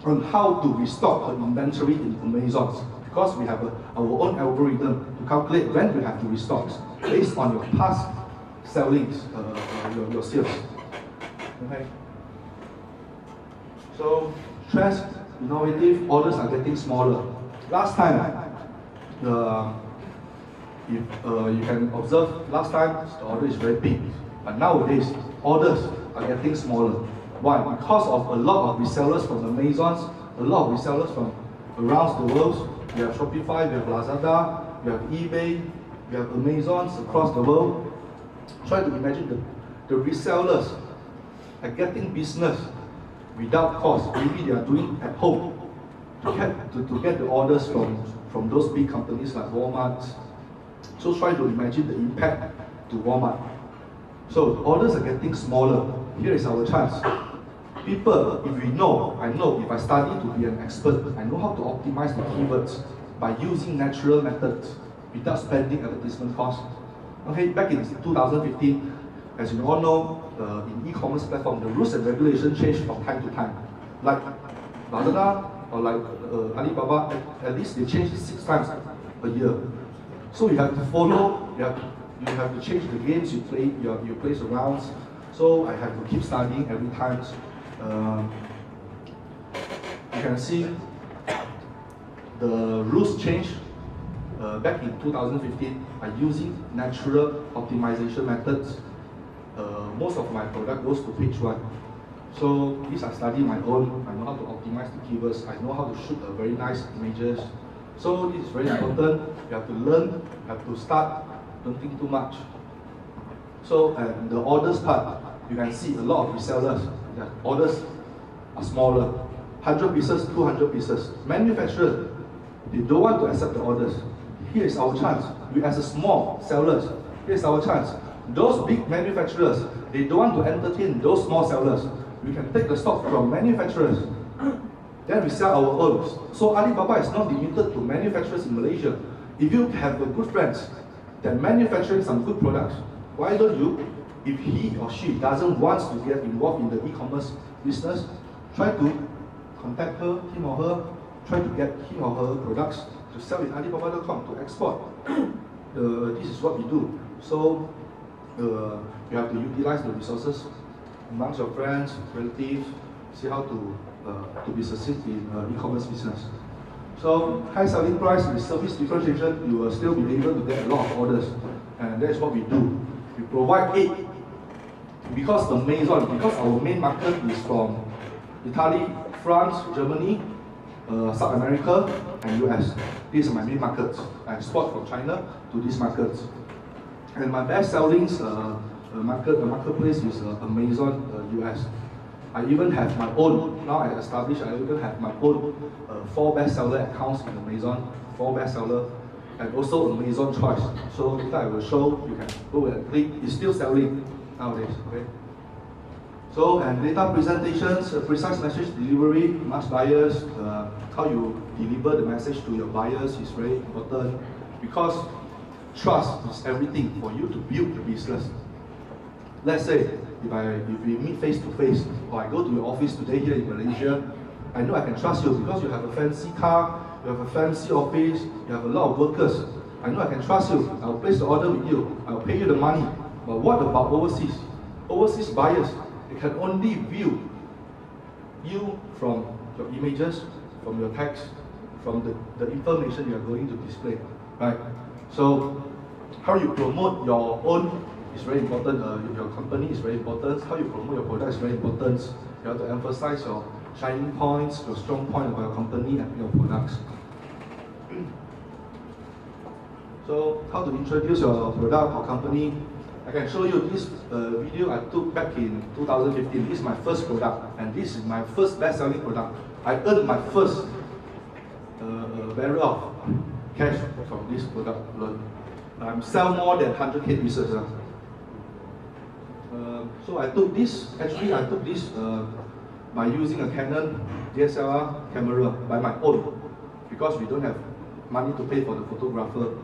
on how to restock her inventory in Amazon, because we have our own algorithm to calculate when we have to restock based on your past sellings, your sales. Okay. So trends, innovative, orders are getting smaller. Last time, if you can observe, last time the order is very big, but nowadays orders are getting smaller. Why? Because of a lot of resellers from Amazon, a lot of resellers from around the world. We have Shopify, we have Lazada, we have eBay, we have Amazons across the world. Try to imagine the resellers are getting business without cost. Maybe they are doing at home to get the orders from those big companies like Walmart. So try to imagine the impact to Walmart. So orders are getting smaller. Here is our chance. People, if we know, I know if I study to be an expert, I know how to optimize the keywords by using natural methods without spending advertisement costs. Okay, back in 2015, as you all know, in e-commerce platform, the rules and regulations change from time to time. Like Lazada or like Alibaba, at least they change 6 times a year. So you have to follow, you have to change the games you play, you place around. So I have to keep studying every time. You can see the rules change back in 2015 by using natural optimization methods. Most of my product goes to page 1. So this I study my own. I know how to optimize the keywords. I know how to shoot a very nice images. So this is very important. You have to learn. You have to start. Don't think too much. So the orders part, you can see a lot of resellers. Their orders are smaller, 100 pieces, 200 pieces. Manufacturers, they don't want to accept the orders. Here is our chance. We as a small sellers, here is our chance. Those big manufacturers, they don't want to entertain those small sellers. We can take the stock from manufacturers, then we sell our own. So Alibaba is not limited to manufacturers in Malaysia. If you have a good friends that manufacturing some good products, why don't you, if he or she doesn't want to get involved in the e-commerce business, try to contact her, him or her, try to get him or her products to sell in Alibaba.com to export. This is what we do. So you have to utilize the resources amongst your friends, relatives, see how to be successful in e-commerce business. So high selling price with service differentiation, you will still be able to get a lot of orders, and that's what we do. We provide aid because our main market is from Italy, France, Germany, South America, and US. These are my main markets. I export from China to these markets. And my best sellings marketplace is Amazon US. I even have my own, now I established, I even have my own 4 bestseller accounts in Amazon, 4 bestseller, and also Amazon Choice. So later I will show, you can go and click, it's still selling nowadays, okay? So, and data presentations, precise message delivery, mass buyers, how you deliver the message to your buyers is very important, because trust is everything for you to build the business. Let's say if we meet face to face, or I go to your office today here in Malaysia, I know I can trust you because you have a fancy car, you have a fancy office, you have a lot of workers. I know I can trust you. I'll place the order with you. I'll pay you the money. But what about overseas? Overseas buyers, they can only view you from your images, from your text, from the information you are going to display, right? So how you promote your own is very important. Your company is very important. How you promote your product is very important. You have to emphasize your shining points, your strong point about your company and your products. So how to introduce your product or company? I can show you this video I took back in 2015. This is my first product, and this is my first best-selling product. I earned my first barrel of cash from this product alone. I sell more than 100K pieces. So I took this by using a Canon DSLR camera by my own, because we don't have money to pay for the photographer.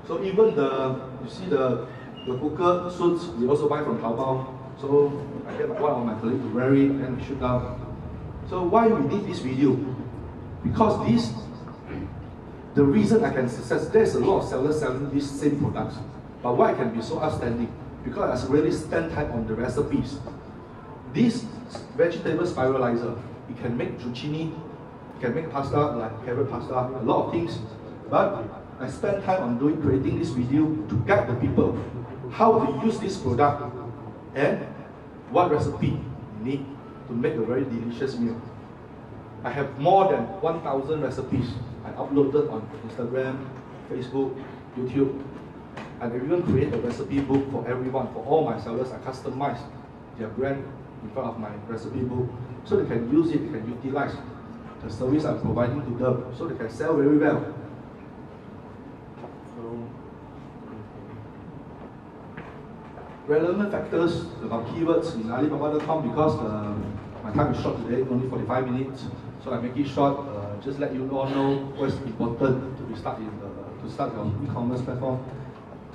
So even you see the cooker suits, we also buy from Taobao. So I get one of my colleagues to wear it and shoot out. So why we did this video? Because the reason I can success, there's a lot of sellers selling these same products. But why I can be so outstanding? Because I really spend time on the recipes. This vegetable spiralizer, it can make zucchini, it can make pasta like carrot pasta, a lot of things. But I spend time on creating this video to guide the people how to use this product and what recipe you need to make a very delicious meal. I have more than 1,000 recipes I uploaded on Instagram, Facebook, YouTube. And I even create a recipe book for everyone, for all my sellers. I customize their brand in front of my recipe book, so they can use it, they can utilize the service I'm providing to them, so they can sell very well. Relevant factors about keywords in Alibaba.com, because my time is short today, only 45 minutes, so I make it short. Just let you all know what's important to start your e-commerce platform.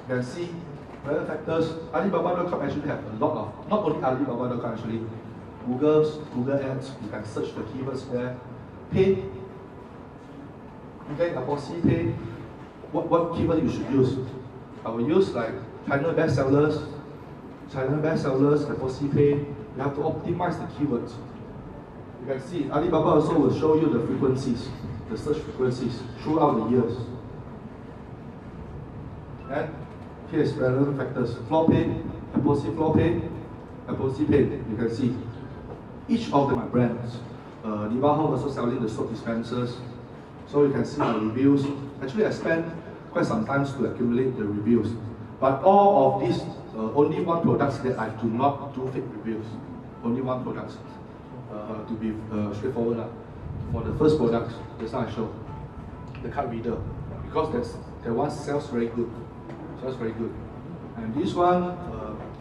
You can see relevant factors. Alibaba.com actually have a lot of, not only Alibaba.com actually, Google Ads, you can search the keywords there. Paid, okay, upon C paid, what keyword you should use? I will use like China bestsellers, upon C paid. You have to optimize the keywords. You can see Alibaba also will show you the frequencies, the search frequencies throughout the years. And here is relevant factors. Floor paid, floor paid, paid. You can see each of my brands. Liva Home also selling the soap dispensers. So you can see the reviews. Actually, I spent quite some time to accumulate the reviews. But all of these, only one product that I do not do fake reviews. Only one product. To be straightforward. For the first product, just now I showed, the card reader. Because that one sells very good. Sells very good. And this one,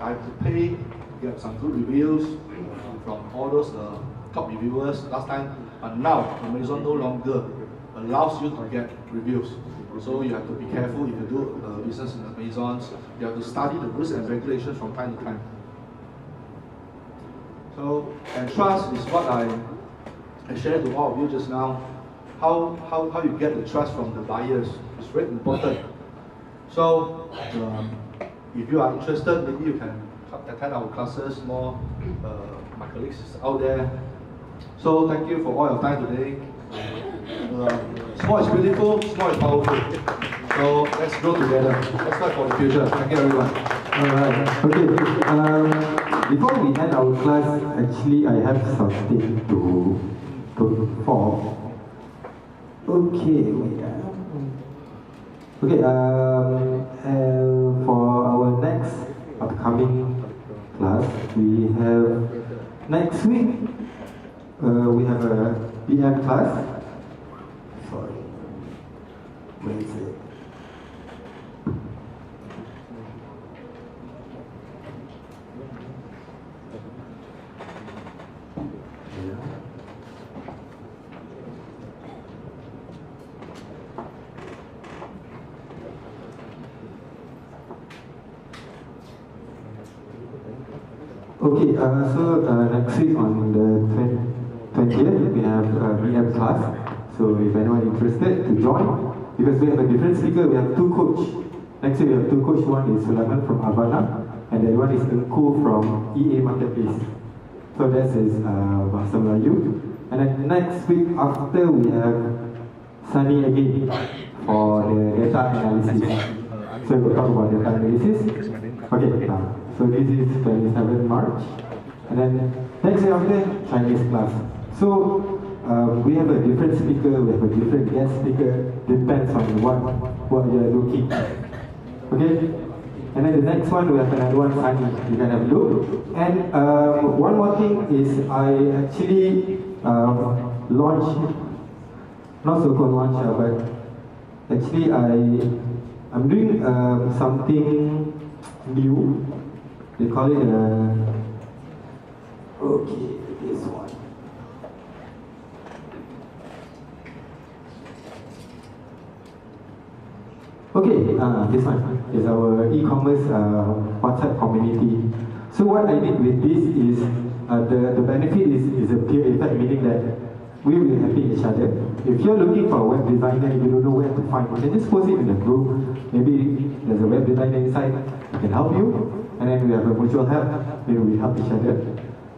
I have to pay to get some good reviews from all those top reviewers last time. And now, Amazon no longer allows you to get reviews. So you have to be careful if you do business in Amazon. You have to study the rules and regulations from time to time. So, and trust is what I shared to all of you just now. How you get the trust from the buyers is very important. So, if you are interested, maybe you can attend our classes more. My colleagues out there. So, thank you for all your time today. Small is beautiful, small is powerful. So, let's grow together. Let's fight for the future. Thank you, everyone. Alright, okay. Before we end our class, actually I have something for. Okay, wait. Okay, for our next upcoming class, we have next week. We have a PM class. Sorry, where is it? Okay, next week on the 20th, we have EM class. So if anyone interested to join, because we have a different speaker, we have two coach. Next week we have two coach. One is Sulaiman from Havana, and the other one is Engku from EA Marketplace. So that is Bahasa Melayu. And then next week after we have Sunny again for the data analysis. So we'll talk about data analysis. Okay, so this is 27 March. And then next week after, Chinese class. So we have a different speaker, we have a different guest speaker, depends on what you are looking at. Okay? And then the next one, we have another one, Sunny. You can have a look. And one more thing is I actually launched, not so-called launch, but actually I'm doing something new. They call it okay, this one. Okay, this one is our e-commerce WhatsApp community. So what I did with this is, the benefit is a peer effect, meaning that we will help each other. If you're looking for a web designer, you don't know where to find, you can just post it in the group. Maybe there's a web designer inside, I can help you. And then we have a mutual help, then we help each other.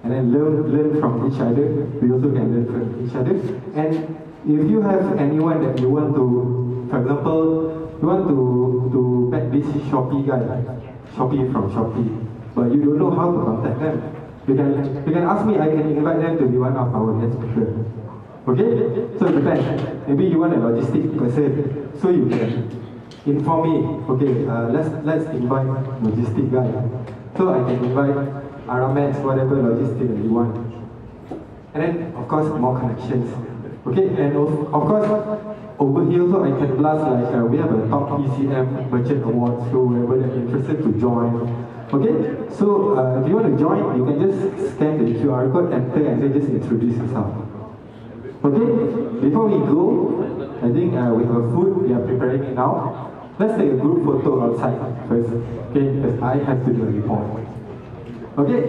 And then learn from each other, we also can learn from each other. And if you have anyone that you want to, for example, you want to back this Shopee guy, Shopee from Shopee, but you don't know how to contact them. You can ask me, I can invite them to be one of our guest speakers. Okay? So it depends. Maybe you want a logistic person, so you can inform me. Okay, let's invite logistic guy. So I can invite Aramex, whatever logistic that you want. And then of course more connections. Okay, and of course over here also I can blast like we have a top ECM merchant award, so whoever that's interested to join. Okay, so if you want to join, you can just scan the QR code, enter, and then just introduce yourself. Okay, before we go, I think we have a food, we are preparing it now. Let's take a group photo outside first, okay, because I have to do a report. Okay.